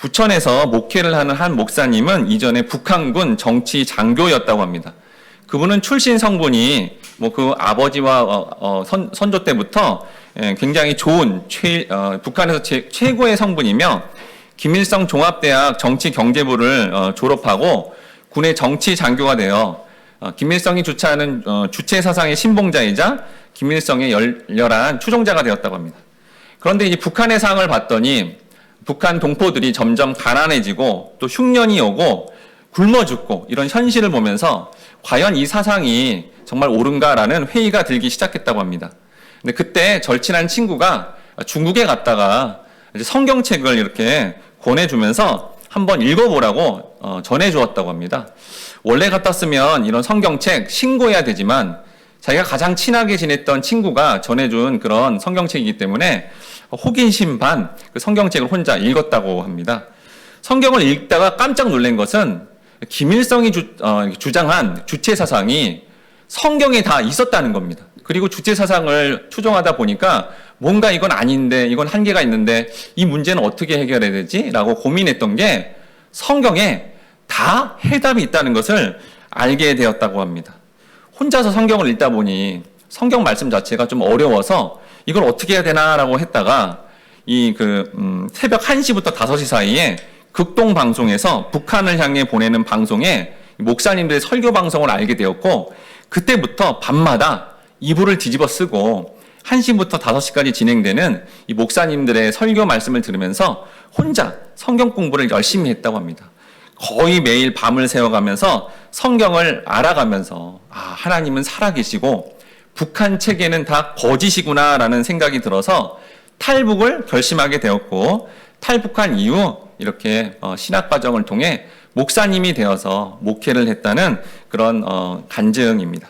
부천에서 목회를 하는 한 목사님은 이전에 북한군 정치 장교였다고 합니다. 그분은 출신 성분이 뭐 그 아버지와 선조 때부터 굉장히 좋은 북한에서 최고의 성분이며 김일성 종합대학 정치경제부를 졸업하고 군의 정치 장교가 되어 김일성이 주최하는 주체 사상의 신봉자이자 김일성의 열렬한 추종자가 되었다고 합니다. 그런데 이제 북한의 상을 봤더니 북한 동포들이 점점 가난해지고 또 흉년이 오고 굶어 죽고 이런 현실을 보면서 과연 이 사상이 정말 옳은가라는 회의가 들기 시작했다고 합니다. 근데 그때 절친한 친구가 중국에 갔다가 이제 성경책을 이렇게 권해주면서 한번 읽어보라고 전해주었다고 합니다. 원래 같았으면 이런 성경책 신고해야 되지만 자기가 가장 친하게 지냈던 친구가 전해준 그런 성경책이기 때문에 호기심 반 그 성경책을 혼자 읽었다고 합니다. 성경을 읽다가 깜짝 놀란 것은 김일성이 주장한 주체 사상이 성경에 다 있었다는 겁니다. 그리고 주체 사상을 추종하다 보니까 뭔가 이건 아닌데, 이건 한계가 있는데 이 문제는 어떻게 해결해야 되지? 라고 고민했던 게 성경에 다 해답이 있다는 것을 알게 되었다고 합니다. 혼자서 성경을 읽다 보니 성경 말씀 자체가 좀 어려워서 이걸 어떻게 해야 되나라고 했다가 새벽 1시부터 5시 사이에 극동 방송에서 북한을 향해 보내는 방송에 목사님들의 설교 방송을 알게 되었고, 그때부터 밤마다 이불을 뒤집어 쓰고 1시부터 5시까지 진행되는 이 목사님들의 설교 말씀을 들으면서 혼자 성경 공부를 열심히 했다고 합니다. 거의 매일 밤을 새워가면서 성경을 알아가면서 하나님은 살아계시고 북한 체계는 다 거짓이구나라는 생각이 들어서 탈북을 결심하게 되었고, 탈북한 이후 이렇게 신학과정을 통해 목사님이 되어서 목회를 했다는 그런 간증입니다.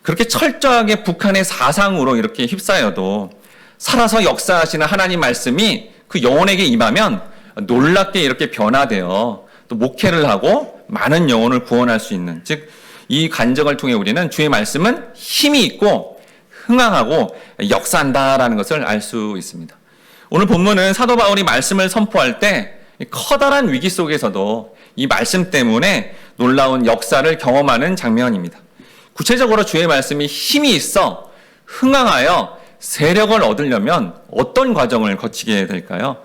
그렇게 철저하게 북한의 사상으로 이렇게 휩싸여도 살아서 역사하시는 하나님 말씀이 그 영혼에게 임하면 놀랍게 이렇게 변화되어 또 목회를 하고 많은 영혼을 구원할 수 있는, 즉 이 간증을 통해 우리는 주의 말씀은 힘이 있고 흥황하고 역사한다라는 것을 알 수 있습니다. 오늘 본문은 사도 바울이 말씀을 선포할 때 커다란 위기 속에서도 이 말씀 때문에 놀라운 역사를 경험하는 장면입니다. 구체적으로 주의 말씀이 힘이 있어 흥황하여 세력을 얻으려면 어떤 과정을 거치게 될까요?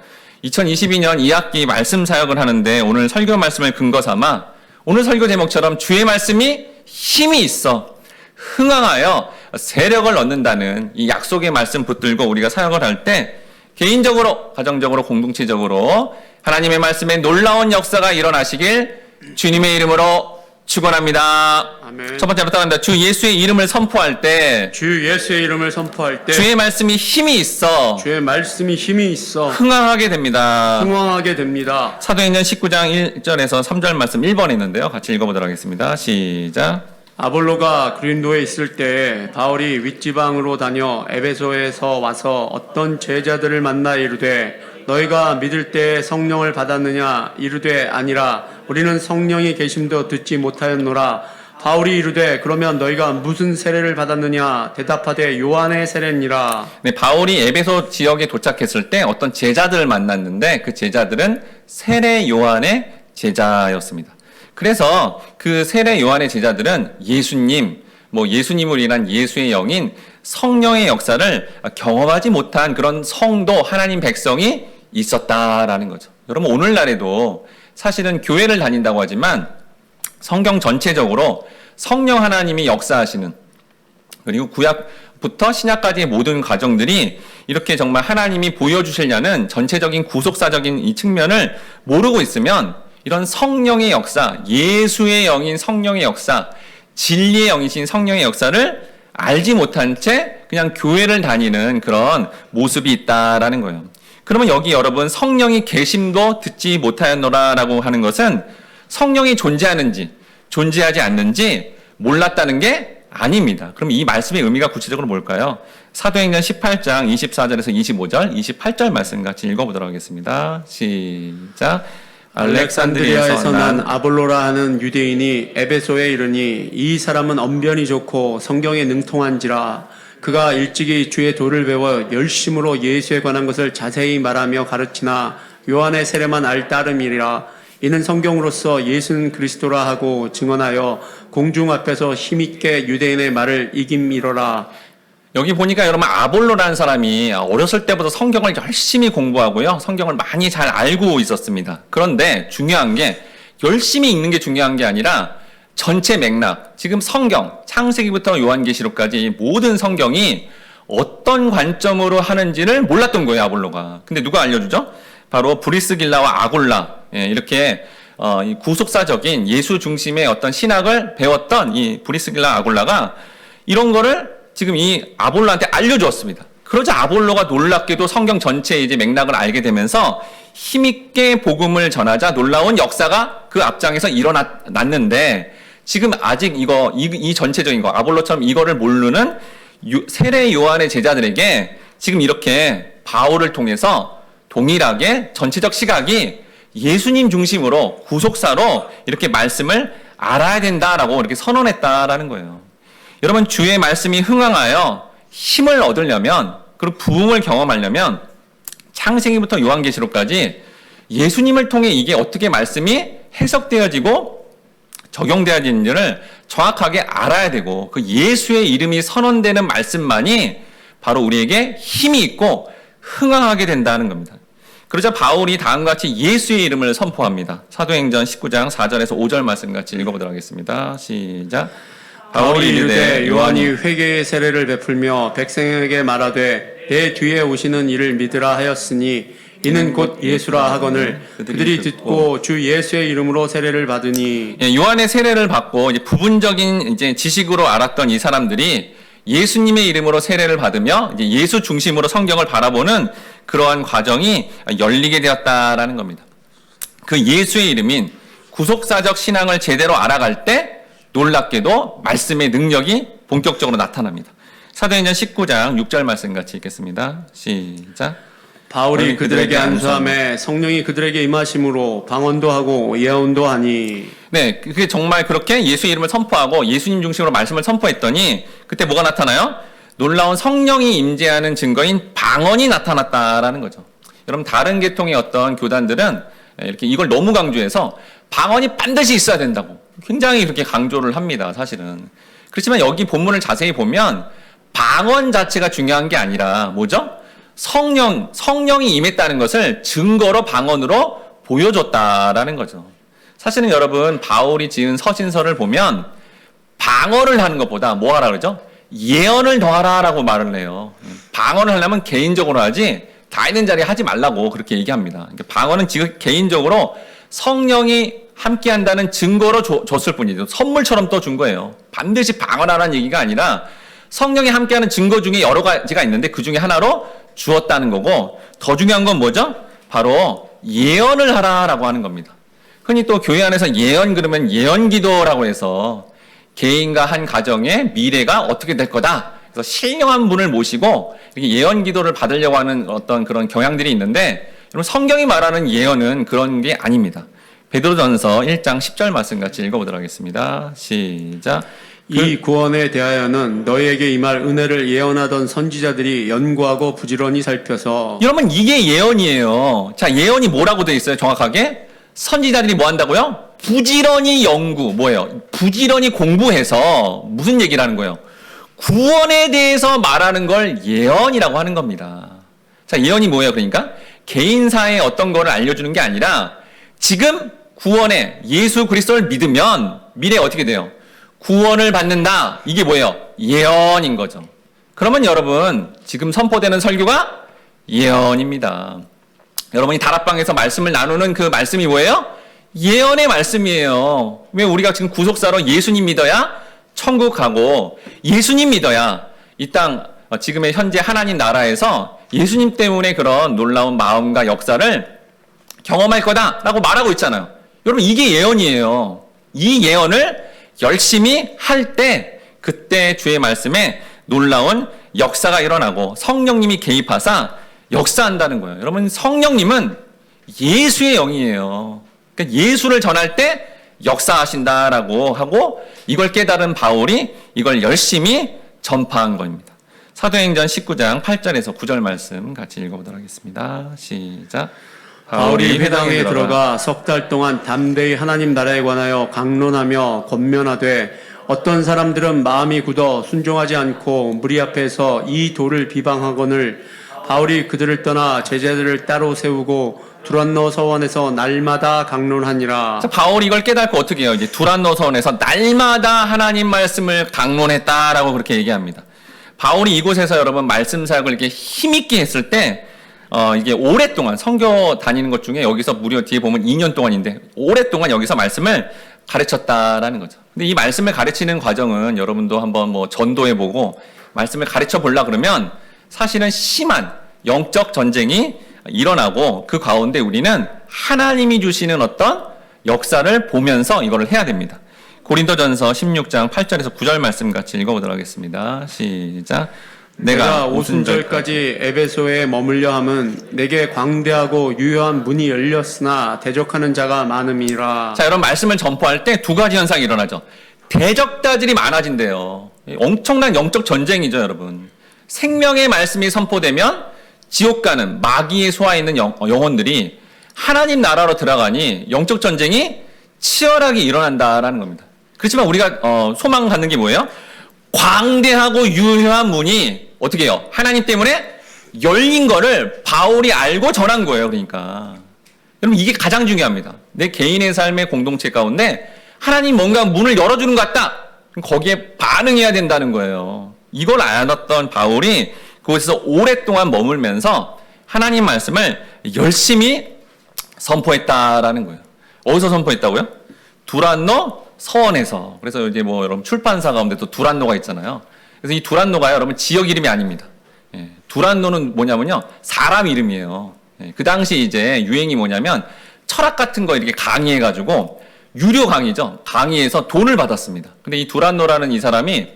2022년 2학기 말씀 사역을 하는데 오늘 설교 말씀을 근거 삼아 오늘 설교 제목처럼 주의 말씀이 힘이 있어 흥황하여 세력을 얻는다는 이 약속의 말씀 붙들고 우리가 사역을 할 때 개인적으로, 가정적으로, 공동체적으로 하나님의 말씀에 놀라운 역사가 일어나시길 주님의 이름으로 축원합니다. 아멘. 첫 번째 부탁합니다. 주 예수의 이름을 선포할 때, 주 예수의 이름을 선포할 때 주의 말씀이 힘이 있어 주의 말씀이 힘이 있어 흥황하게 됩니다. 흥왕하게 됩니다. 사도행전 19장 1절에서 3절 말씀 1번에 있는데요. 같이 읽어보도록 하겠습니다. 시작. 아볼로가 그린도에 있을 때 바울이 윗지방으로 다녀 에베소에서 와서 어떤 제자들을 만나 이르되 너희가 믿을 때 성령을 받았느냐 이르되 아니라 우리는 성령이 계심도 듣지 못하였노라. 바울이 이르되 그러면 너희가 무슨 세례를 받았느냐 대답하되 요한의 세례니라. 네, 바울이 에베소 지역에 도착했을 때 어떤 제자들을 만났는데 그 제자들은 세례 요한의 제자였습니다. 그래서 그 세례 요한의 제자들은 예수님, 예수님으로 인한 예수의 영인 성령의 역사를 경험하지 못한 그런 성도, 하나님 백성이 있었다라는 거죠. 여러분, 오늘날에도 사실은 교회를 다닌다고 하지만 성경 전체적으로 성령 하나님이 역사하시는, 그리고 구약부터 신약까지의 모든 과정들이 이렇게 정말 하나님이 보여주시려는 전체적인 구속사적인 이 측면을 모르고 있으면 이런 성령의 역사, 예수의 영인 성령의 역사, 진리의 영이신 성령의 역사를 알지 못한 채 그냥 교회를 다니는 그런 모습이 있다라는 거예요. 그러면 여기 여러분 성령이 계심도 듣지 못하였노라라고 하는 것은 성령이 존재하는지 존재하지 않는지 몰랐다는 게 아닙니다. 그럼 이 말씀의 의미가 구체적으로 뭘까요? 사도행전 18장 24절에서 25절, 28절 말씀 같이 읽어보도록 하겠습니다. 시작. 알렉산드리아에서 난 아볼로라 하는 유대인이 에베소에 이르니 이 사람은 언변이 좋고 성경에 능통한지라. 그가 일찍이 주의 도를 배워 열심으로 예수에 관한 것을 자세히 말하며 가르치나 요한의 세례만 알 따름이라. 이는 성경으로서 예수는 그리스도라 하고 증언하여 공중 앞에서 힘있게 유대인의 말을 이김이로라. 여기 보니까 여러분 아볼로라는 사람이 어렸을 때부터 성경을 열심히 공부하고요. 성경을 많이 잘 알고 있었습니다. 그런데 중요한 게 열심히 읽는 게 중요한 게 아니라 전체 맥락, 지금 성경, 창세기부터 요한계시록까지 모든 성경이 어떤 관점으로 하는지를 몰랐던 거예요, 아볼로가. 근데 누가 알려주죠? 바로 브리스길라와 아골라, 이렇게 이 구속사적인 예수 중심의 어떤 신학을 배웠던 이 브리스길라 아골라가 이런 거를 지금 이 아볼로한테 알려주었습니다. 그러자 아볼로가 놀랍게도 성경 전체의 이제 맥락을 알게 되면서 힘있게 복음을 전하자 놀라운 역사가 그 앞장에서 일어났는데 지금 아직 이 전체적인 거, 아볼로처럼 이거를 모르는 세례 요한의 제자들에게 지금 이렇게 바울을 통해서 동일하게 전체적 시각이 예수님 중심으로 구속사로 이렇게 말씀을 알아야 된다라고 이렇게 선언했다라는 거예요. 여러분 주의 말씀이 흥황하여 힘을 얻으려면 그리고 부흥을 경험하려면 창세기부터 요한계시록까지 예수님을 통해 이게 어떻게 말씀이 해석되어지고 적용되어지는지를 정확하게 알아야 되고 그 예수의 이름이 선언되는 말씀만이 바로 우리에게 힘이 있고 흥황하게 된다는 겁니다. 그러자 바울이 다음과 같이 예수의 이름을 선포합니다. 사도행전 19장 4절에서 5절 말씀 같이 읽어보도록 하겠습니다. 시작. 바울이 이르되 요한이 회개의 세례를 베풀며 백성에게 말하되 내 뒤에 오시는 이를 믿으라 하였으니 이는 곧 예수라 하거늘 그들이 듣고 주 예수의 이름으로 세례를 받으니. 요한의 세례를 받고 이제 부분적인 이제 지식으로 알았던 이 사람들이 예수님의 이름으로 세례를 받으며 이제 예수 중심으로 성경을 바라보는 그러한 과정이 열리게 되었다라는 겁니다. 그 예수의 이름인 구속사적 신앙을 제대로 알아갈 때 놀랍게도 말씀의 능력이 본격적으로 나타납니다. 사도행전 19장 6절 말씀 같이 읽겠습니다. 시작. 바울이 그들에게 안수함에 성령이 그들에게 임하심으로 방언도 하고 예언도 하니. 네, 그게 정말 그렇게 예수의 이름을 선포하고 예수님 중심으로 말씀을 선포했더니 그때 뭐가 나타나요? 놀라운 성령이 임재하는 증거인 방언이 나타났다라는 거죠. 여러분 다른 계통의 어떤 교단들은 이렇게 이걸 너무 강조해서 방언이 반드시 있어야 된다고 굉장히 그렇게 강조를 합니다. 사실은. 그렇지만 여기 본문을 자세히 보면 방언 자체가 중요한 게 아니라 뭐죠? 성령이 임했다는 것을 증거로 방언으로 보여줬다라는 거죠. 사실은 여러분 바울이 지은 서신서를 보면 방언을 하는 것보다 뭐 하라 그러죠? 예언을 더하라라고 말을 해요. 방언을 하려면 개인적으로 하지 다 있는 자리에 하지 말라고 그렇게 얘기합니다. 그러니까 방언은 지금 개인적으로 성령이 함께한다는 증거로 줬을 뿐이죠. 선물처럼 또 준 거예요. 반드시 방언하라는 얘기가 아니라 성령이 함께하는 증거 중에 여러 가지가 있는데 그 중에 하나로 주었다는 거고 더 중요한 건 뭐죠? 바로 예언을 하라라고 하는 겁니다. 흔히 또 교회 안에서 예언 그러면 예언기도라고 해서 개인과 한 가정의 미래가 어떻게 될 거다. 그래서 신령한 분을 모시고 이렇게 예언기도를 받으려고 하는 어떤 그런 경향들이 있는데 여러분 성경이 말하는 예언은 그런 게 아닙니다. 베드로전서 1장 10절 말씀 같이 읽어보도록 하겠습니다. 시작. 이 구원에 대하여는 너희에게 임할 은혜를 예언하던 선지자들이 연구하고 부지런히 살펴서. 여러분 이게 예언이에요. 자, 예언이 뭐라고 되어 있어요? 정확하게 선지자들이 뭐 한다고요? 부지런히 연구, 뭐예요? 부지런히 공부해서 무슨 얘기를 하는 거예요? 구원에 대해서 말하는 걸 예언이라고 하는 겁니다. 자, 예언이 뭐예요? 그러니까 개인사의 어떤 거를 알려주는 게 아니라 지금 구원에 예수 그리스도를 믿으면 미래에 어떻게 돼요? 구원을 받는다. 이게 뭐예요? 예언인 거죠. 그러면 여러분 지금 선포되는 설교가 예언입니다. 여러분이 다락방에서 말씀을 나누는 그 말씀이 뭐예요? 예언의 말씀이에요. 왜 우리가 지금 구속사로 예수님 믿어야 천국 가고 예수님 믿어야 이 땅 지금의 현재 하나님 나라에서 예수님 때문에 그런 놀라운 마음과 역사를 경험할 거다라고 말하고 있잖아요. 여러분 이게 예언이에요. 이 예언을 열심히 할 때 그때 주의 말씀에 놀라운 역사가 일어나고 성령님이 개입하사 역사한다는 거예요. 여러분 성령님은 예수의 영이에요. 그러니까 예수를 전할 때 역사하신다라고 하고 이걸 깨달은 바울이 이걸 열심히 전파한 겁니다. 사도행전 19장 8절에서 9절 말씀 같이 읽어보도록 하겠습니다. 시작. 바울이 회당에 들어가 석 달 동안 담대히 하나님 나라에 관하여 강론하며 권면하되 어떤 사람들은 마음이 굳어 순종하지 않고 무리 앞에서 이 돌을 비방하거늘 바울이 그들을 떠나 제자들을 따로 세우고 두란노 서원에서 날마다 강론하니라. 바울이 이걸 깨닫고 어떻게 해요? 이제 두란노 서원에서 날마다 하나님 말씀을 강론했다라고 그렇게 얘기합니다. 바울이 이곳에서 여러분 말씀 사역을 이렇게 힘있게 했을 때 이게 오랫동안 선교 다니는 것 중에 여기서 무려 뒤에 보면 2년 동안인데 오랫동안 여기서 말씀을 가르쳤다라는 거죠. 근데 이 말씀을 가르치는 과정은 여러분도 한번 뭐 전도해보고 말씀을 가르쳐 보려 그러면 사실은 심한 영적 전쟁이 일어나고 그 가운데 우리는 하나님이 주시는 어떤 역사를 보면서 이거를 해야 됩니다. 고린도전서 16장 8절에서 9절 말씀 같이 읽어보도록 하겠습니다. 시작. 내가 오순절까지 에베소에 머물려 함은 내게 광대하고 유효한 문이 열렸으나 대적하는 자가 많음이라. 자, 여러분 말씀을 전포할 때 두 가지 현상이 일어나죠. 대적자들이 많아진대요. 엄청난 영적 전쟁이죠, 여러분. 생명의 말씀이 선포되면 지옥 가는 마귀의 소화에 있는 영혼들이 하나님 나라로 들어가니 영적 전쟁이 치열하게 일어난다라는 겁니다. 그렇지만 우리가 소망 갖는 게 뭐예요? 광대하고 유효한 문이 어떻게 해요? 하나님 때문에 열린 거를 바울이 알고 전한 거예요. 그러니까 여러분 이게 가장 중요합니다. 내 개인의 삶의 공동체 가운데 하나님 뭔가 문을 열어주는 것 같다. 거기에 반응해야 된다는 거예요. 이걸 알았던 바울이 그곳에서 오랫동안 머물면서 하나님 말씀을 열심히 선포했다라는 거예요. 어디서 선포했다고요? 두란노 서원에서. 그래서 이제 뭐 여러분 출판사 가운데 또 두란노가 있잖아요. 그래서 이 두란노가 여러분 지역 이름이 아닙니다. 예, 두란노는 뭐냐면요, 사람 이름이에요. 예, 그 당시 이제 유행이 뭐냐면 철학 같은 거 이렇게 강의해가지고 유료 강의죠. 강의해서 돈을 받았습니다. 근데 이 두란노라는 이 사람이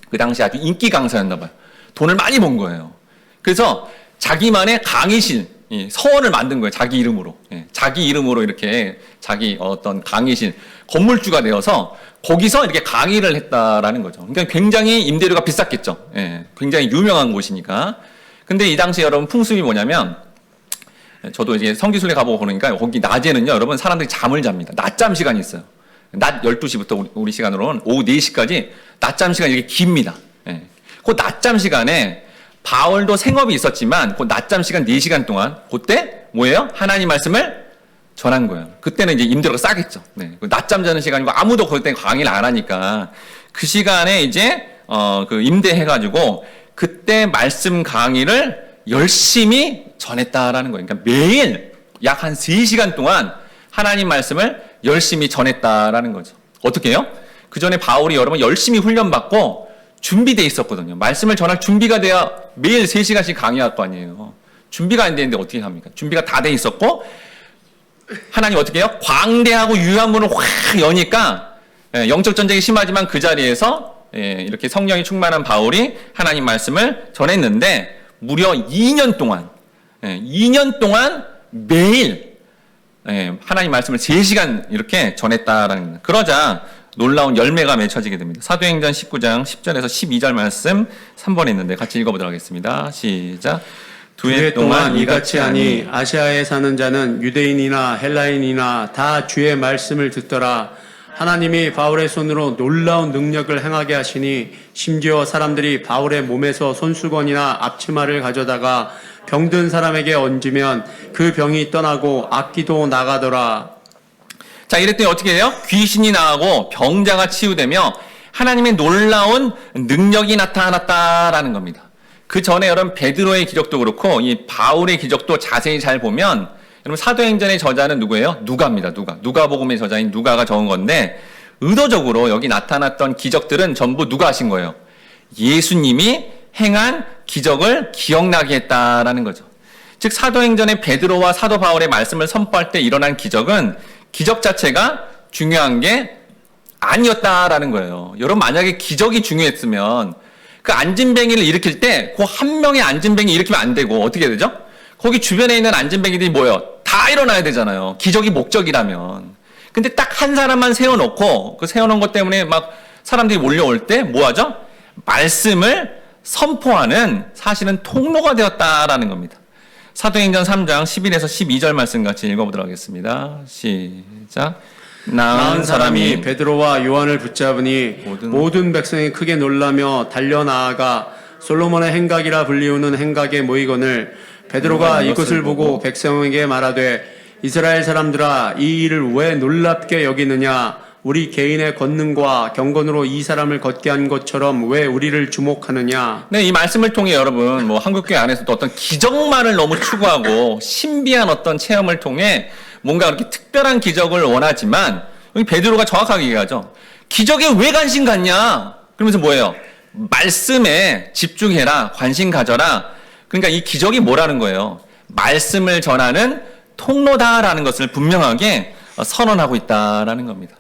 그 당시 아주 인기 강사였나 봐요. 돈을 많이 번 거예요. 그래서 자기만의 강의실, 서원을 만든 거예요. 자기 이름으로. 예, 자기 이름으로 이렇게 자기 어떤 강의실, 건물주가 되어서 거기서 이렇게 강의를 했다라는 거죠. 그러니까 굉장히 임대료가 비쌌겠죠. 예, 굉장히 유명한 곳이니까. 근데 이 당시 여러분 풍습이 뭐냐면, 저도 이제 성기순례 가보고 그러니까 거기 낮에는요, 여러분 사람들이 잠을 잡니다. 낮잠 시간이 있어요. 낮 12시부터 우리 시간으로는 오후 4시까지 낮잠 시간이 이렇게 깁니다. 예. 그 낮잠 시간에 바울도 생업이 있었지만 그 낮잠 시간 4시간 동안 그때 뭐예요? 하나님 말씀을 전한 거예요. 그때는 이제 임대료가 싸겠죠. 네. 그 낮잠 자는 시간이고 아무도 그때 강의를 안 하니까 그 시간에 이제 그 임대해가지고 그때 말씀 강의를 열심히 전했다라는 거예요. 그러니까 매일 약 한 3시간 동안 하나님 말씀을 열심히 전했다라는 거죠. 어떻게 해요? 그 전에 바울이 여러분 열심히 훈련받고 준비돼 있었거든요. 말씀을 전할 준비가 돼야 매일 3시간씩 강의할 거 아니에요. 준비가 안 되는데 어떻게 합니까? 준비가 다 돼 있었고 하나님 어떻게 해요? 광대하고 유효한 문을 확 여니까 영적 전쟁이 심하지만 그 자리에서 이렇게 성령이 충만한 바울이 하나님 말씀을 전했는데 무려 2년 동안 매일 하나님 말씀을 3시간 이렇게 전했다라는 거예요. 그러자 놀라운 열매가 맺혀지게 됩니다. 사도행전 19장 10절에서 12절 말씀 3번에 있는데 같이 읽어보도록 하겠습니다. 시작. 두 해 동안 이같이 하니 아시아에 사는 자는 유대인이나 헬라인이나 다 주의 말씀을 듣더라. 하나님이 바울의 손으로 놀라운 능력을 행하게 하시니 심지어 사람들이 바울의 몸에서 손수건이나 앞치마를 가져다가 병든 사람에게 얹으면 그 병이 떠나고 악기도 나가더라. 자, 이랬더니 어떻게 해요? 귀신이 나가고 병자가 치유되며 하나님의 놀라운 능력이 나타났다라는 겁니다. 그 전에 여러분 베드로의 기적도 그렇고 이 바울의 기적도 자세히 잘 보면 여러분 사도행전의 저자는 누구예요? 누가입니다. 누가복음의 저자인 누가가 적은 건데 의도적으로 여기 나타났던 기적들은 전부 누가 하신 거예요? 예수님이 행한 기적을 기억나게 했다라는 거죠. 즉 사도행전의 베드로와 사도 바울의 말씀을 선포할 때 일어난 기적은 기적 자체가 중요한 게 아니었다라는 거예요. 여러분 만약에 기적이 중요했으면 그 안진뱅이를 일으킬 때 그 한 명의 안진뱅이 일으키면 안 되고 어떻게 되죠? 거기 주변에 있는 안진뱅이들이 뭐예요? 다 일어나야 되잖아요. 기적이 목적이라면. 근데 딱 한 사람만 세워놓고 그 세워놓은 것 때문에 막 사람들이 몰려올 때 뭐 하죠? 말씀을 선포하는 사실은 통로가 되었다라는 겁니다. 사도행전 3장 11에서 12절 말씀 같이 읽어보도록 하겠습니다. 시작. 나은 사람이 베드로와 요한을 붙잡으니 모든 백성이 크게 놀라며 달려나아가 솔로몬의 행각이라 불리우는 행각에 모이거늘 베드로가 이것을 보고 백성에게 말하되 이스라엘 사람들아 이 일을 왜 놀랍게 여기느냐 우리 개인의 권능과 경건으로 이 사람을 걷게 한 것처럼 왜 우리를 주목하느냐. 네, 이 말씀을 통해 여러분 뭐 한국교회 안에서도 어떤 기적만을 너무 추구하고 신비한 어떤 체험을 통해 뭔가 그렇게 특별한 기적을 원하지만 여기 베드로가 정확하게 얘기하죠. 기적에 왜 관심 갖냐? 그러면서 뭐예요? 말씀에 집중해라, 관심 가져라. 그러니까 이 기적이 뭐라는 거예요? 말씀을 전하는 통로다라는 것을 분명하게 선언하고 있다라는 겁니다.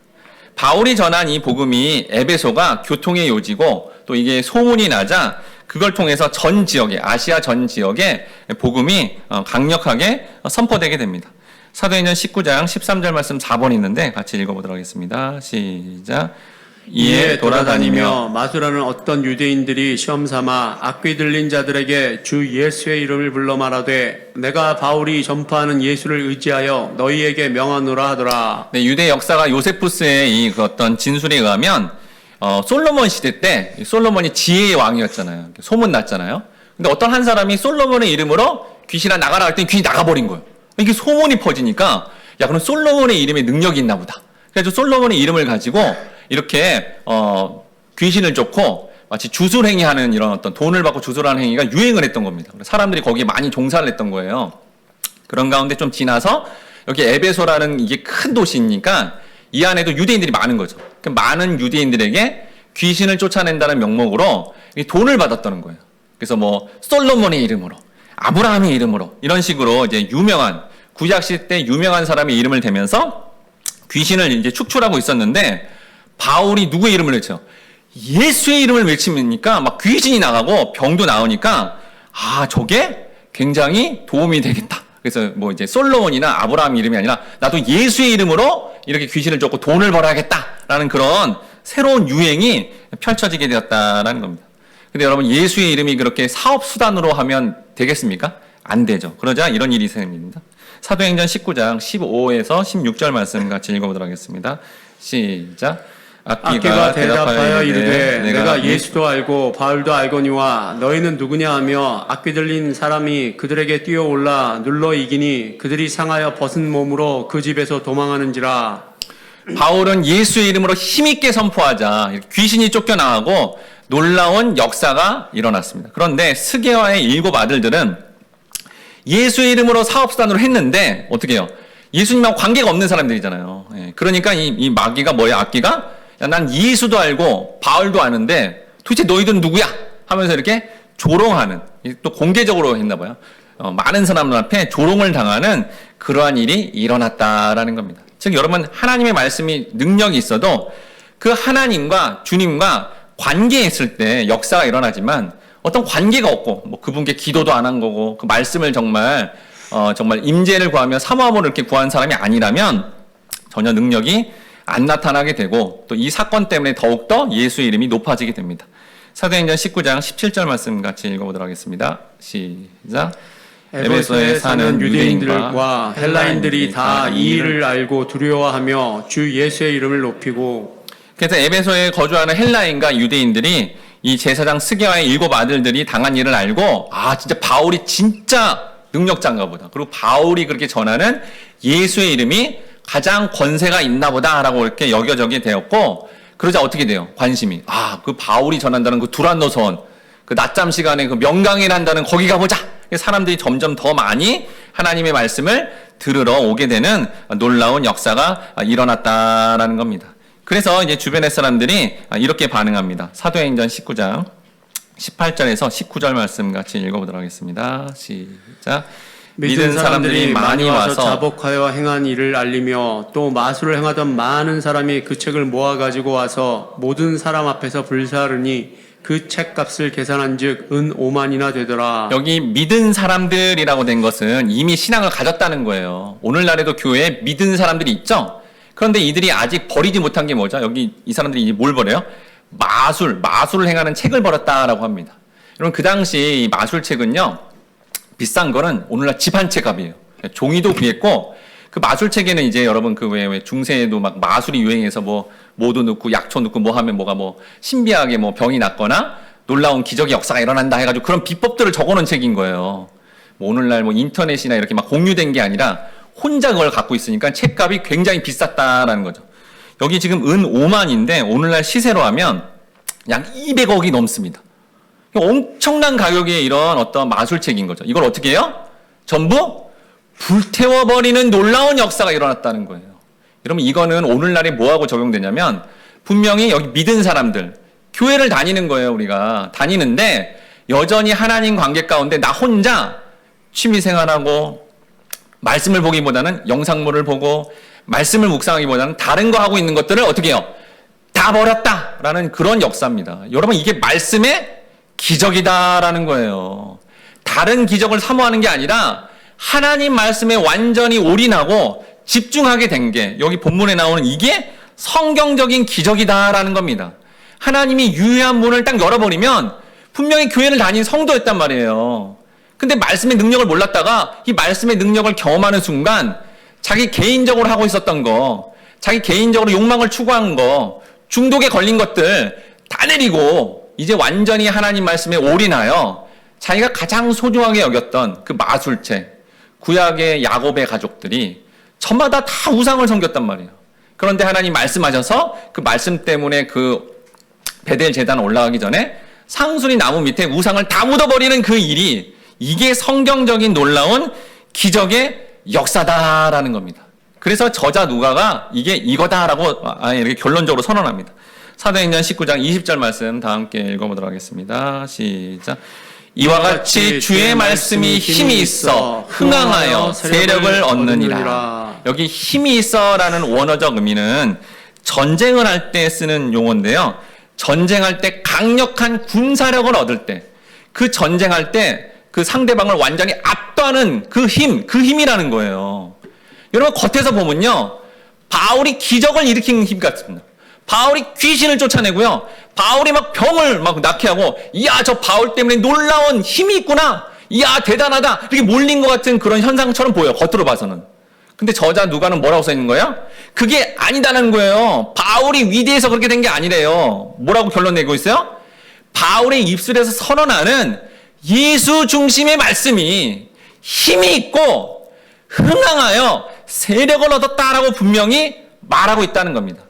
바울이 전한 이 복음이 에베소가 교통의 요지고 또 이게 소문이 나자 그걸 통해서 전 지역에, 아시아 전 지역에 복음이 강력하게 선포되게 됩니다. 사도행전 19장 13절 말씀 4번 있는데 같이 읽어보도록 하겠습니다. 시작. 이에 돌아다니며 마술하는 어떤 유대인들이 시험삼아 악귀 들린 자들에게 주 예수의 이름을 불러 말하되 내가 바울이 전파하는 예수를 의지하여 너희에게 명하노라 하더라. 네, 유대 역사가 요세푸스의 이 그 어떤 진술에 의하면 솔로몬 시대 때 솔로몬이 지혜의 왕이었잖아요. 소문 났잖아요. 근데 어떤 한 사람이 솔로몬의 이름으로 귀신아 나가라 할 때 귀신이 나가버린 거예요. 이게 소문이 퍼지니까 야 그럼 솔로몬의 이름에 능력이 있나 보다. 그래서 솔로몬의 이름을 가지고 이렇게 귀신을 쫓고 마치 주술행위하는 이런 어떤 돈을 받고 주술하는 행위가 유행을 했던 겁니다. 사람들이 거기에 많이 종사를 했던 거예요. 그런 가운데 좀 지나서 여기 에베소라는 이게 큰 도시니까 이 안에도 유대인들이 많은 거죠. 그 많은 유대인들에게 귀신을 쫓아낸다는 명목으로 돈을 받았다는 거예요. 그래서 뭐 솔로몬의 이름으로, 아브라함의 이름으로 이런 식으로 이제 유명한 구약 시대 유명한 사람의 이름을 대면서 귀신을 이제 축출하고 있었는데 바울이 누구의 이름을 외쳐? 예수의 이름을 외치니까 막 귀신이 나가고 병도 나오니까 아 저게 굉장히 도움이 되겠다. 그래서 뭐 이제 솔로몬이나 아브라함 이름이 아니라 나도 예수의 이름으로 이렇게 귀신을 쫓고 돈을 벌어야겠다라는 그런 새로운 유행이 펼쳐지게 되었다라는 겁니다. 근데 여러분 예수의 이름이 그렇게 사업 수단으로 하면 되겠습니까? 안 되죠. 그러자 이런 일이 생깁니다. 사도행전 19장 15에서 16절 말씀 같이 읽어보도록 하겠습니다. 시작. 악귀가 대답하여 이르되 내가 예수도 알고 바울도 알거니와 너희는 누구냐 하며 악귀 들린 사람이 그들에게 뛰어올라 눌러 이기니 그들이 상하여 벗은 몸으로 그 집에서 도망하는지라. 바울은 예수의 이름으로 힘있게 선포하자 귀신이 쫓겨나가고 놀라운 역사가 일어났습니다. 그런데 스게와의 7 아들들은 예수의 이름으로 사업수단으로 했는데 어떻게 해요? 예수님하고 관계가 없는 사람들이잖아요. 그러니까 이 마귀가 뭐야? 악귀가 야, 난 예수도 알고 바울도 아는데 도대체 너희들은 누구야? 하면서 이렇게 조롱하는 또 공개적으로 했나 봐요. 많은 사람들 앞에 조롱을 당하는 그러한 일이 일어났다라는 겁니다. 즉 여러분 하나님의 말씀이 능력이 있어도 그 하나님과 주님과 관계했을 때 역사가 일어나지만 어떤 관계가 없고 뭐 그분께 기도도 안 한 거고 그 말씀을 정말 임재를 구하며 사모함으로 이렇게 구한 사람이 아니라면 전혀 능력이 안 나타나게 되고 또 이 사건 때문에 더욱더 예수의 이름이 높아지게 됩니다. 사도행전 19장 17절 말씀 같이 읽어보도록 하겠습니다. 시작. 에베소에 사는 유대인들과 헬라인들이 다 이 일을 알고 두려워하며 주 예수의 이름을 높이고. 그래서 에베소에 거주하는 헬라인과 유대인들이 이 제사장 스게와의 7 아들들이 당한 일을 알고 아 진짜 바울이 진짜 능력자인가 보다. 그리고 바울이 그렇게 전하는 예수의 이름이 가장 권세가 있나 보다라고 이렇게 여겨지게 되었고 그러자 어떻게 돼요? 관심이 그 바울이 전한다는 그 두란노선 그 낮잠 시간에 그 명강의를 한다는 거기 가보자. 사람들이 점점 더 많이 하나님의 말씀을 들으러 오게 되는 놀라운 역사가 일어났다라는 겁니다. 그래서 이제 주변의 사람들이 이렇게 반응합니다. 사도행전 19장 18절에서 19절 말씀 같이 읽어보도록 하겠습니다. 시작. 믿은 사람들이 많이 와서 자복하여 행한 일을 알리며 또 마술을 행하던 많은 사람이 그 책을 모아 가지고 와서 모든 사람 앞에서 불사르니 그 책값을 계산한즉 은 5만이나 되더라. 여기 믿은 사람들이라고 된 것은 이미 신앙을 가졌다는 거예요. 오늘날에도 교회에 믿은 사람들이 있죠. 그런데 이들이 아직 버리지 못한 게 뭐죠? 여기 이 사람들이 이제 뭘 버려요? 마술을 행하는 책을 버렸다라고 합니다. 여러분 그 당시 이 마술책은요 비싼 거는 오늘날 집 한 채 값이에요. 종이도 귀했고 그 마술책에는 이제 여러분 그 왜 중세에도 막 마술이 유행해서 뭐 모도 넣고 약초 넣고 뭐 하면 뭐가 뭐 신비하게 뭐 병이 낫거나 놀라운 기적의 역사가 일어난다 해가지고 그런 비법들을 적어놓은 책인 거예요. 뭐 오늘날 뭐 인터넷이나 이렇게 막 공유된 게 아니라 혼자 그걸 갖고 있으니까 책값이 굉장히 비쌌다라는 거죠. 여기 지금 은 5만인데 오늘날 시세로 하면 약 200억이 넘습니다. 엄청난 가격의 이런 어떤 마술책인 거죠. 이걸 어떻게 해요? 전부 불태워버리는 놀라운 역사가 일어났다는 거예요. 여러분 이거는 오늘날에 뭐하고 적용되냐면 분명히 여기 믿은 사람들 교회를 다니는 거예요. 우리가 다니는데 여전히 하나님 관계 가운데 나 혼자 취미생활하고 말씀을 보기보다는 영상물을 보고 말씀을 묵상하기보다는 다른 거 하고 있는 것들을 어떻게 해요? 다 버렸다라는 그런 역사입니다. 여러분 이게 말씀의 기적이다라는 거예요. 다른 기적을 사모하는 게 아니라 하나님 말씀에 완전히 올인하고 집중하게 된 게 여기 본문에 나오는 이게 성경적인 기적이다라는 겁니다. 하나님이 유효한 문을 딱 열어버리면 분명히 교회를 다닌 성도였단 말이에요. 근데 말씀의 능력을 몰랐다가 이 말씀의 능력을 경험하는 순간 자기 개인적으로 하고 있었던 거, 자기 개인적으로 욕망을 추구한 거, 중독에 걸린 것들 다 내리고 이제 완전히 하나님 말씀에 올인하여 자기가 가장 소중하게 여겼던 그 마술책, 구약의 야곱의 가족들이 저마다 다 우상을 섬겼단 말이에요. 그런데 하나님 말씀하셔서 그 말씀 때문에 그 베델 제단 올라가기 전에 상수리 나무 밑에 우상을 다 묻어버리는 그 일이 이게 성경적인 놀라운 기적의 역사다라는 겁니다. 그래서 저자 누가가 이게 이거다라고 이렇게 결론적으로 선언합니다. 사도행전 19장 20절 말씀 다 함께 읽어보도록 하겠습니다. 시작. 이와 같이 주의 말씀이 힘이 있어 흥황하여 세력을 얻느니라. 여기 힘이 있어라는 원어적 의미는 전쟁을 할 때 쓰는 용어인데요. 전쟁할 때 강력한 군사력을 얻을 때, 그 전쟁할 때 그 상대방을 완전히 압도하는 그 힘이라는 거예요. 여러분 겉에서 보면요, 바울이 기적을 일으키는 힘 같습니다. 바울이 귀신을 쫓아내고요, 바울이 막 병을 막 낫게 하고, 이야 저 바울 때문에 놀라운 힘이 있구나, 이야 대단하다, 이렇게 몰린 것 같은 그런 현상처럼 보여요, 겉으로 봐서는. 근데 저자 누가는 뭐라고 써 있는 거예요? 그게 아니다는 거예요. 바울이 위대해서 그렇게 된 게 아니래요. 뭐라고 결론 내고 있어요? 바울의 입술에서 선언하는 예수 중심의 말씀이 힘이 있고 흥황하여 세력을 얻었다라고 분명히 말하고 있다는 겁니다.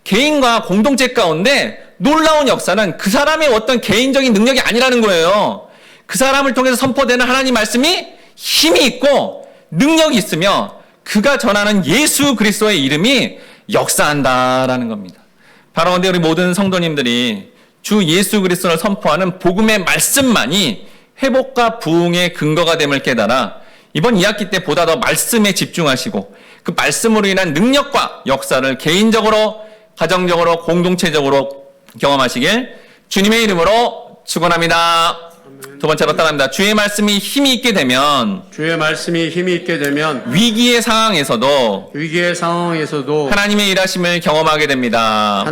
개인과 공동체 가운데 놀라운 역사는 그 사람의 어떤 개인적인 능력이 아니라는 거예요. 그 사람을 통해서 선포되는 하나님 말씀이 힘이 있고 능력이 있으며 그가 전하는 예수 그리스도의 이름이 역사한다라는 겁니다. 바로 근데 우리 모든 성도님들이 주 예수 그리스도를 선포하는 복음의 말씀만이 회복과 부흥의 근거가 됨을 깨달아 이번 2학기 때 보다 더 말씀에 집중하시고 그 말씀으로 인한 능력과 역사를 개인적으로, 가정적으로, 공동체적으로 경험하시길 주님의 이름으로 축원합니다. 두 번째로 따라합니다. 주의 말씀이 힘이 있게 되면 위기의 상황에서도 하나님의 일하심을 경험하게 됩니다.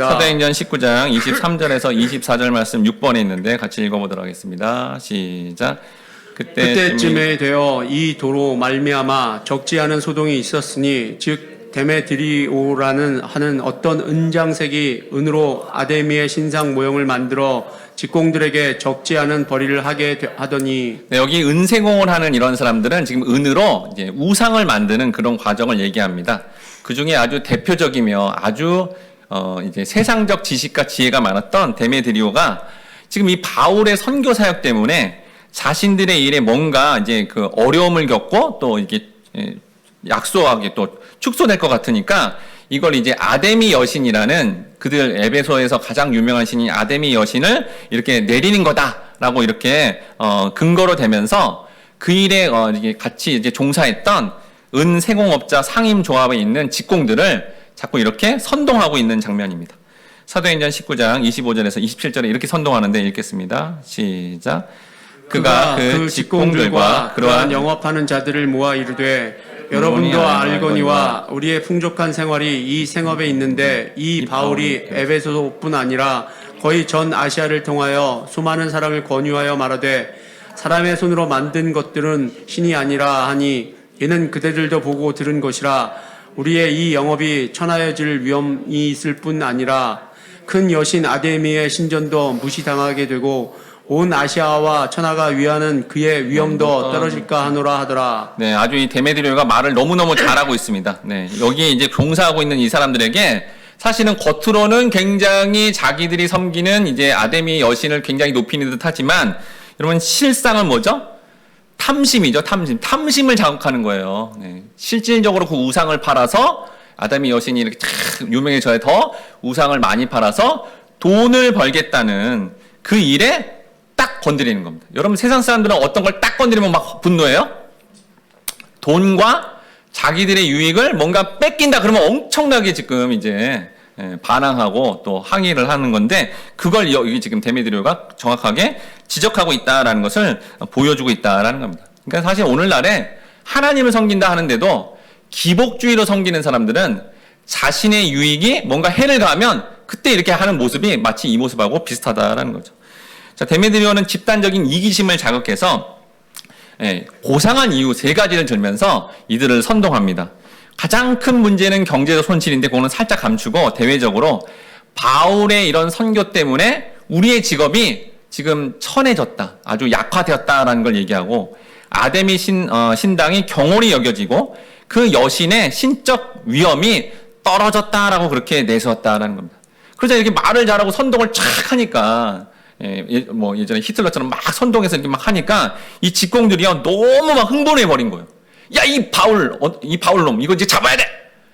사도행전 19장 23절에서 24절 말씀 6번에 있는데 같이 읽어보도록 하겠습니다. 시작. 그때쯤에 되어 이 도로 말미암아 적지 않은 소동이 있었으니 즉 데메드리오라는 하는 어떤 은장색이 은으로 아데미의 신상 모형을 만들어 직공들에게 적지 않은 벌이를 하게 하더니. 네, 여기 은세공을 하는 이런 사람들은 지금 은으로 이제 우상을 만드는 그런 과정을 얘기합니다. 그 중에 아주 대표적이며 아주 이제 세상적 지식과 지혜가 많았던 데메드리오가 지금 이 바울의 선교 사역 때문에 자신들의 일에 뭔가 이제 그 어려움을 겪고 또 이게 약소하게 또 축소될 것 같으니까 이걸 이제 아데미 여신이라는 그들 에베소에서 가장 유명한 신인 아데미 여신을 이렇게 내리는 거다라고 이렇게 근거로 되면서 그 일에 이게 같이 이제 종사했던 은세공업자 상임조합에 있는 직공들을 자꾸 이렇게 선동하고 있는 장면입니다. 사도행전 19장 25절에서 27절에 이렇게 선동하는데 읽겠습니다. 시작. 그가 그 직공들과 그러한 영업하는 자들을 모아 이르되 여러분도 알거니와 우리의 풍족한 생활이 이 생업에 있는데 이 바울이 에베소뿐 아니라 거의 전 아시아를 통하여 수많은 사람을 권유하여 말하되 사람의 손으로 만든 것들은 신이 아니라 하니 이는 그대들도 보고 들은 것이라. 우리의 이 영업이 천하여질 위험이 있을 뿐 아니라 큰 여신 아데미의 신전도 무시당하게 되고 온 아시아와 천하가 위하는 그의 위엄도 떨어질까 하노라 하더라. 네, 아주 이 데메드리오가 말을 너무너무 잘하고 있습니다. 네, 여기에 이제 종사하고 있는 이 사람들에게 사실은 겉으로는 굉장히 자기들이 섬기는 이제 아데미 여신을 굉장히 높이는 듯 하지만 여러분 실상은 뭐죠? 탐심이죠, 탐심. 탐심을 자극하는 거예요. 네, 실질적으로 그 우상을 팔아서 아데미 여신이 이렇게 참 유명해져야 더 우상을 많이 팔아서 돈을 벌겠다는 그 일에 딱 건드리는 겁니다. 여러분 세상 사람들은 어떤 걸 딱 건드리면 막 분노해요? 돈과 자기들의 유익을 뭔가 뺏긴다 그러면 엄청나게 지금 이제 반항하고 또 항의를 하는 건데 그걸 여기 지금 데메드리오가 정확하게 지적하고 있다라는 것을 보여주고 있다라는 겁니다. 그러니까 사실 오늘날에 하나님을 섬긴다 하는데도 기복주의로 섬기는 사람들은 자신의 유익이 뭔가 해를 가하면 그때 이렇게 하는 모습이 마치 이 모습하고 비슷하다라는 거죠. 자, 데메드리오는 집단적인 이기심을 자극해서 고상한 이유 세 가지를 들면서 이들을 선동합니다. 가장 큰 문제는 경제적 손실인데 그거는 살짝 감추고 대외적으로 바울의 이런 선교 때문에 우리의 직업이 지금 천해졌다, 아주 약화되었다라는 걸 얘기하고 아데미 신당이 경홀히 여겨지고 그 여신의 신적 위엄이 떨어졌다라고 그렇게 내세웠다라는 겁니다. 그러자 이렇게 말을 잘하고 선동을 촥 하니까 뭐 예전에 히틀러처럼 막 선동해서 이렇게 막 하니까 이 직공들이요 너무 막 흥분해 버린 거예요. 야, 이 바울놈 이거 이제 잡아야 돼,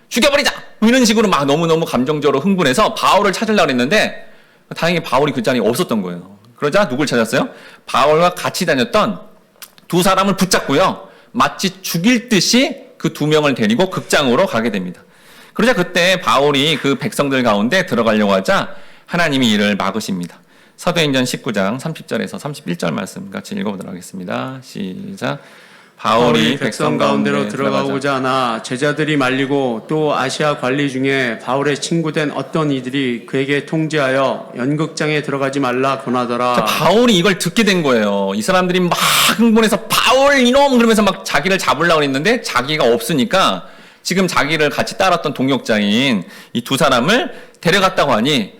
죽여버리자, 이런 식으로 막 너무너무 감정적으로 흥분해서 바울을 찾으려고 했는데 다행히 바울이 그 자리에 없었던 거예요. 그러자 누굴 찾았어요? 바울과 같이 다녔던 두 사람을 붙잡고요 마치 죽일 듯이 그 두 명을 데리고 극장으로 가게 됩니다. 그러자 그때 바울이 그 백성들 가운데 들어가려고 하자 하나님이 이를 막으십니다. 사도행전 19장 30절에서 31절 말씀 같이 읽어보도록 하겠습니다. 시작. 바울이 백성 가운데로 들어가고자 하나 제자들이 말리고 또 아시아 관리 중에 바울의 친구된 어떤 이들이 그에게 통지하여 연극장에 들어가지 말라 권하더라. 자, 바울이 이걸 듣게 된 거예요. 이 사람들이 막 흥분해서 바울 이놈 그러면서 막 자기를 잡으려고 했는데 자기가 없으니까 지금 자기를 같이 따랐던 동역자인 이 두 사람을 데려갔다고 하니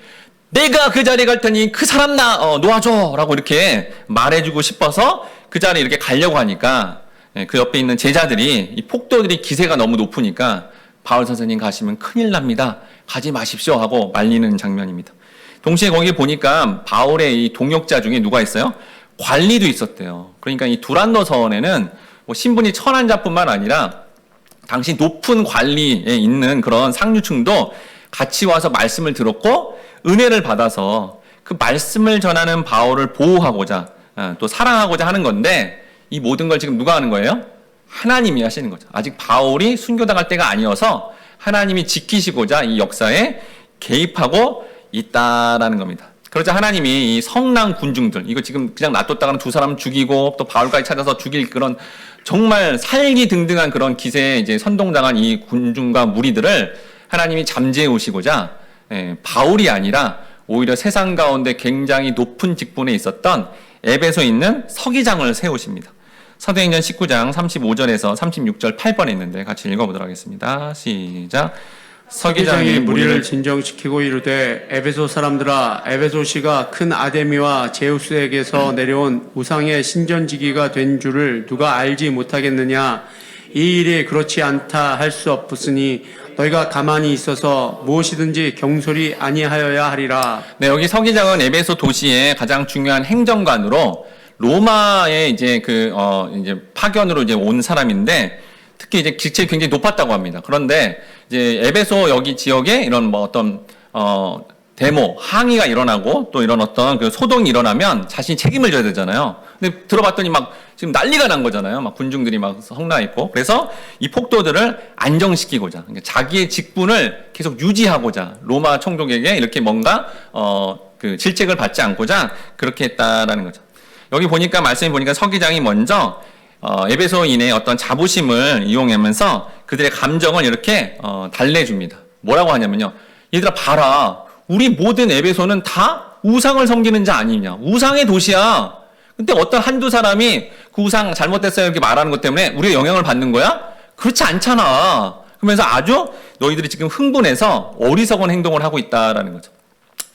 내가 그 자리에 갈 테니 그 사람 놓아줘 라고 이렇게 말해주고 싶어서 그 자리에 이렇게 가려고 하니까 그 옆에 있는 제자들이 이 폭도들이 기세가 너무 높으니까 바울 선생님 가시면 큰일 납니다, 가지 마십시오 하고 말리는 장면입니다. 동시에 거기 보니까 바울의 이 동역자 중에 누가 있어요? 관리도 있었대요. 그러니까 이 두란노 서원에는 뭐 신분이 천한자뿐만 아니라 당시 높은 관리에 있는 그런 상류층도 같이 와서 말씀을 들었고 은혜를 받아서 그 말씀을 전하는 바울을 보호하고자 또 사랑하고자 하는 건데 이 모든 걸 지금 누가 하는 거예요? 하나님이 하시는 거죠. 아직 바울이 순교당할 때가 아니어서 하나님이 지키시고자 이 역사에 개입하고 있다라는 겁니다. 그러자 하나님이 이 성난 군중들, 이거 지금 그냥 놔뒀다가는 두 사람 죽이고 또 바울까지 찾아서 죽일 그런 정말 살기등등한 그런 기세에 이제 선동당한 이 군중과 무리들을 하나님이 잠재해 오시고자 바울이 아니라 오히려 세상 가운데 굉장히 높은 직분에 있었던 에베소에 있는 서기장을 세우십니다. 사도행전 19장 35절에서 36절 8번에 있는데 같이 읽어보도록 하겠습니다. 시작. 서기장이 무리를 진정시키고 이르되 에베소 사람들아, 에베소시가 큰 아데미와 제우스에게서 내려온 우상의 신전지기가 된 줄을 누가 알지 못하겠느냐? 이 일이 그렇지 않다 할 수 없으니 너희가 가만히 있어서 무엇이든지 경솔히 아니하여야 하리라. 네, 여기 서기장은 에베소 도시의 가장 중요한 행정관으로 로마의 이제 이제 파견으로 이제 온 사람인데 특히 이제 직책이 굉장히 높았다고 합니다. 그런데 이제 에베소 여기 지역에 이런 뭐 어떤 데모, 항의가 일어나고 또 이런 어떤 그 소동이 일어나면 자신이 책임을 져야 되잖아요. 근데 들어봤더니 막 지금 난리가 난 거잖아요. 막 군중들이 막 성나 있고. 그래서 이 폭도들을 안정시키고자, 그러니까 자기의 직분을 계속 유지하고자 로마 총독에게 이렇게 뭔가 그 질책을 받지 않고자 그렇게 했다라는 거죠. 여기 보니까 말씀해 보니까 서기장이 먼저 에베소인의 어떤 자부심을 이용하면서 그들의 감정을 이렇게 달래줍니다. 뭐라고 하냐면요, 얘들아 봐라, 우리 모든 에베소는 다 우상을 섬기는 자 아니냐. 우상의 도시야. 근데 어떤 한두 사람이 그 우상 잘못됐어요 이렇게 말하는 것 때문에 우리가 영향을 받는 거야? 그렇지 않잖아. 그러면서 아주 너희들이 지금 흥분해서 어리석은 행동을 하고 있다라는 거죠.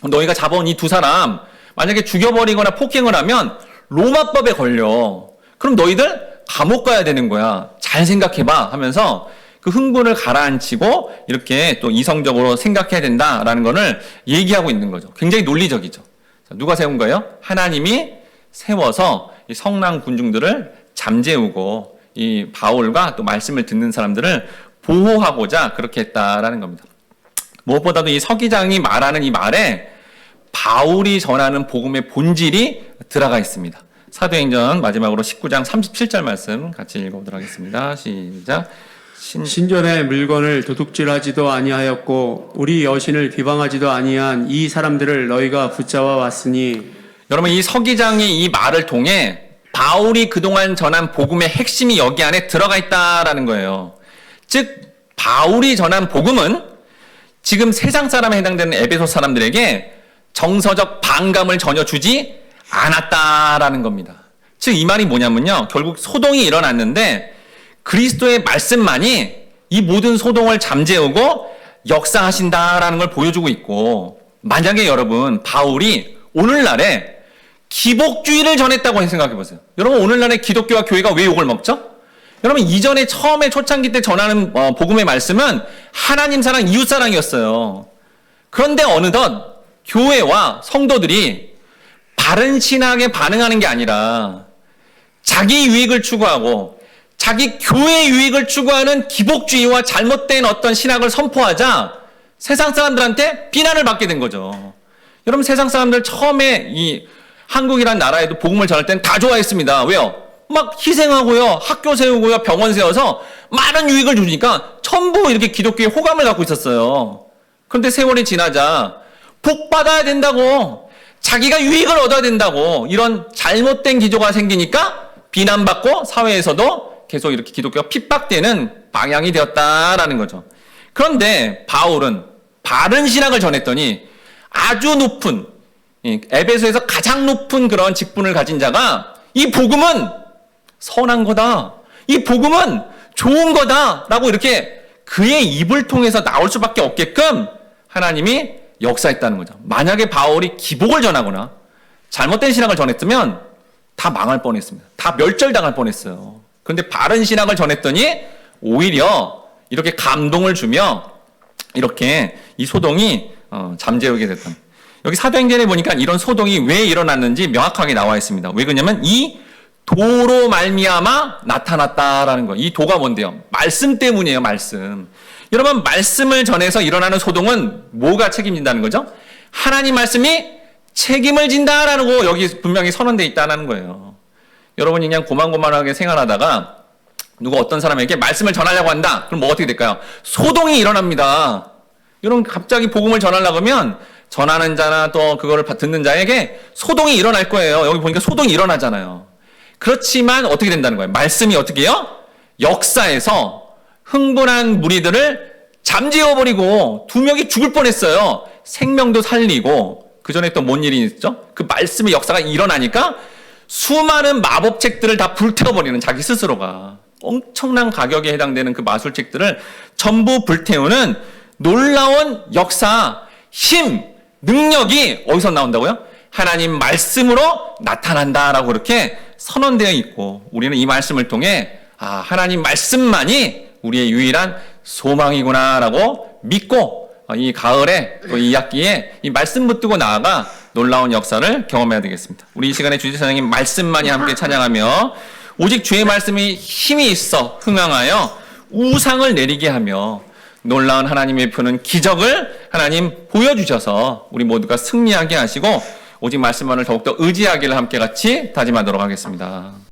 너희가 잡아온 이 두 사람 만약에 죽여버리거나 폭행을 하면 로마법에 걸려. 그럼 너희들 감옥 가야 되는 거야. 잘 생각해봐 하면서 그 흥분을 가라앉히고 이렇게 또 이성적으로 생각해야 된다라는 것을 얘기하고 있는 거죠. 굉장히 논리적이죠. 자, 누가 세운 거예요? 하나님이 세워서 이 성난 군중들을 잠재우고 이 바울과 또 말씀을 듣는 사람들을 보호하고자 그렇게 했다라는 겁니다. 무엇보다도 이 서기장이 말하는 이 말에 바울이 전하는 복음의 본질이 들어가 있습니다. 사도행전 마지막으로 19장 37절 말씀 같이 읽어보도록 하겠습니다. 시작. 신전의 물건을 도둑질하지도 아니하였고 우리 여신을 비방하지도 아니한 이 사람들을 너희가 붙잡아 왔으니. 여러분, 이 서기장이 이 말을 통해 바울이 그동안 전한 복음의 핵심이 여기 안에 들어가 있다라는 거예요. 즉 바울이 전한 복음은 지금 세상 사람에 해당되는 에베소 사람들에게 정서적 반감을 전혀 주지 않았다라는 겁니다. 즉 이 말이 뭐냐면요, 결국 소동이 일어났는데 그리스도의 말씀만이 이 모든 소동을 잠재우고 역사하신다라는 걸 보여주고 있고, 만약에 여러분 바울이 오늘날에 기복주의를 전했다고 생각해 보세요. 여러분 오늘날에 기독교와 교회가 왜 욕을 먹죠? 여러분 이전에 처음에 초창기 때 전하는 복음의 말씀은 하나님 사랑, 이웃 사랑이었어요. 그런데 어느덧 교회와 성도들이 바른 신학에 반응하는 게 아니라 자기 유익을 추구하고 자기 교회 유익을 추구하는 기복주의와 잘못된 어떤 신학을 선포하자 세상 사람들한테 비난을 받게 된 거죠. 여러분 세상 사람들 처음에 이 한국이란 나라에도 복음을 전할 때는 다 좋아했습니다. 왜요? 막 희생하고요, 학교 세우고요, 병원 세워서 많은 유익을 주니까 전부 이렇게 기독교에 호감을 갖고 있었어요. 그런데 세월이 지나자 복 받아야 된다고, 자기가 유익을 얻어야 된다고 이런 잘못된 기조가 생기니까 비난받고 사회에서도 계속 이렇게 기독교가 핍박되는 방향이 되었다라는 거죠. 그런데 바울은 바른 신학을 전했더니 아주 높은, 에베소에서 가장 높은 그런 직분을 가진 자가 이 복음은 선한 거다, 이 복음은 좋은 거다라고 이렇게 그의 입을 통해서 나올 수밖에 없게끔 하나님이 역사했다는 거죠. 만약에 바울이 기복을 전하거나 잘못된 신학을 전했으면 다 망할 뻔했습니다. 다 멸절당할 뻔했어요. 그런데 바른 신학을 전했더니 오히려 이렇게 감동을 주며 이렇게 이 소동이 잠재우게 됐다. 여기 사도행전에 보니까 이런 소동이 왜 일어났는지 명확하게 나와 있습니다. 왜 그러냐면 이 도로 말미암아 나타났다라는 거예요. 이 도가 뭔데요? 말씀 때문이에요. 말씀. 여러분 말씀을 전해서 일어나는 소동은 뭐가 책임진다는 거죠? 하나님 말씀이 책임을 진다라는 거 여기 분명히 선언되어 있다는 거예요. 여러분이 그냥 고만고만하게 생활하다가 누가 어떤 사람에게 말씀을 전하려고 한다. 그럼 뭐 어떻게 될까요? 소동이 일어납니다. 여러분 갑자기 복음을 전하려고 하면 전하는 자나 또 그거를 듣는 자에게 소동이 일어날 거예요. 여기 보니까 소동이 일어나잖아요. 그렇지만 어떻게 된다는 거예요? 말씀이 어떻게 해요? 역사에서 흥분한 무리들을 잠재워버리고 2명이 죽을 뻔했어요. 생명도 살리고, 그 전에 또 뭔 일이 있죠? 그 말씀의 역사가 일어나니까 수많은 마법책들을 다 불태워버리는, 자기 스스로가 엄청난 가격에 해당되는 그 마술책들을 전부 불태우는 놀라운 역사, 힘, 능력이 어디서 나온다고요? 하나님 말씀으로 나타난다라고 그렇게 선언되어 있고, 우리는 이 말씀을 통해 하나님 말씀만이 우리의 유일한 소망이구나라고 믿고 이 가을에 또 이 학기에 이 말씀 붙들고 나아가 놀라운 역사를 경험해야 되겠습니다. 우리 이 시간에 주지 선생님 말씀만이 함께 찬양하며, 오직 주의 말씀이 힘이 있어 흥황하여 우상을 내리게 하며 놀라운 하나님의 푸는 기적을 하나님 보여주셔서 우리 모두가 승리하게 하시고 오직 말씀만을 더욱더 의지하기를 함께 같이 다짐하도록 하겠습니다.